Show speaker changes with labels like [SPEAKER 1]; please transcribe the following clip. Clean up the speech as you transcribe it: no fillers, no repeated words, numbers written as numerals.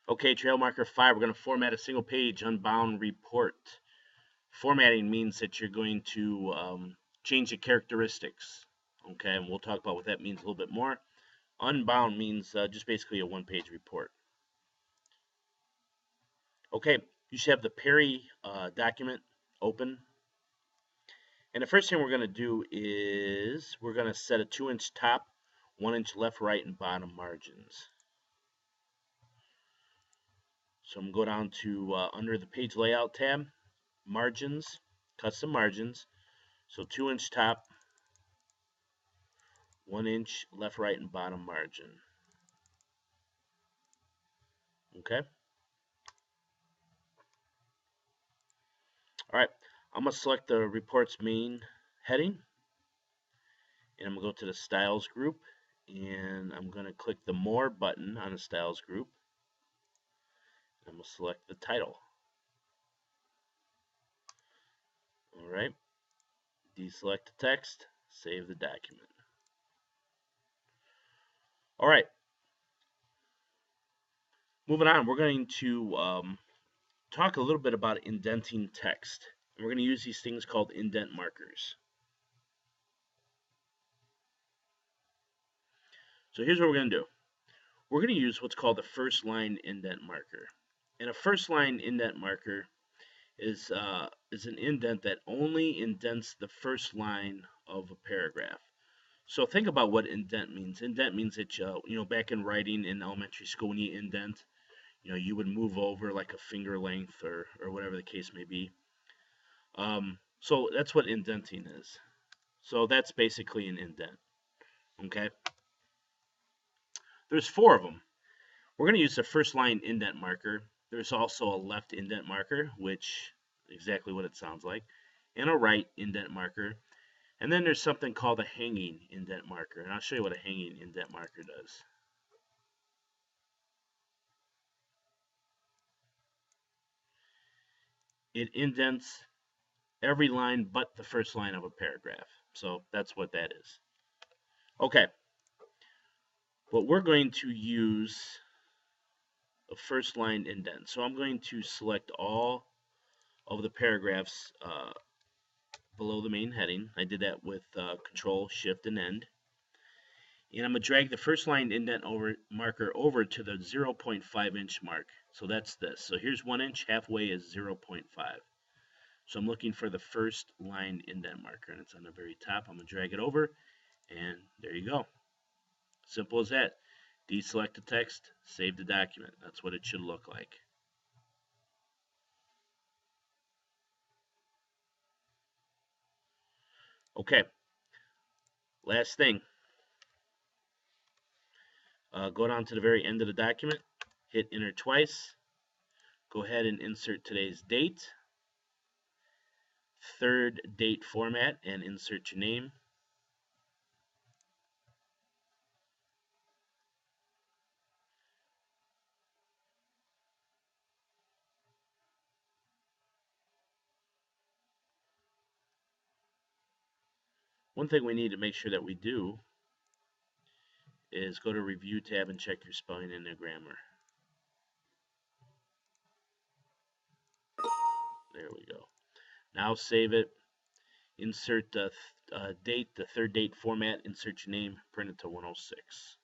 [SPEAKER 1] Okay, trail marker 5, we're going to format a single page unbound report. Formatting means that you're going to change the characteristics. Okay, and we'll talk about what that means a little bit more. Unbound means just basically a one-page report. Okay, you should have the Perry document open. And the first thing we're going to do is we're going to set a 2-inch top, 1-inch left, right, and bottom margins. So I'm going to go down to under the page layout tab, margins, custom margins. So 2-inch top, 1-inch left, right, and bottom margin. Okay. All right. I'm going to select the report's main heading. And I'm going to go to the styles group. And I'm going to click the more button on the styles group. I'm going to select the title. All right. Deselect the text. Save the document. All right. Moving on, we're going to talk a little bit about indenting text. And we're going to use these things called indent markers. So here's what we're going to do. We're going to use what's called the first line indent marker. And a first line indent marker is an indent that only indents the first line of a paragraph. So think about what indent means. Indent means that back in writing in elementary school, when you indent, you would move over like a finger length or whatever the case may be. So that's what indenting is. So that's basically an indent. Okay. There's 4 of them. We're going to use the first line indent marker. There's also a left indent marker, which exactly what it sounds like, and a right indent marker. And then there's something called a hanging indent marker, and I'll show you what a hanging indent marker does. It indents every line but the first line of a paragraph. So that's what that is. Okay. But we're going to use a first line indent. So I'm going to select all of the paragraphs below the main heading. I did that with Control, Shift, and End. And I'm going to drag the first line indent marker over to the 0.5 inch mark. So that's this. So here's 1 inch, halfway is 0.5. So I'm looking for the first line indent marker, and it's on the very top. I'm going to drag it over, and there you go. Simple as that. Deselect the text, save the document. That's what it should look like. Okay. Last thing. Go down to the very end of the document, hit enter twice. Go ahead and insert today's date, third date format, and insert your name. One thing we need to make sure that we do is go to Review tab and check your spelling and your grammar. There we go. Now save it. Insert the date, the third date format. Insert your name. Print it to 106.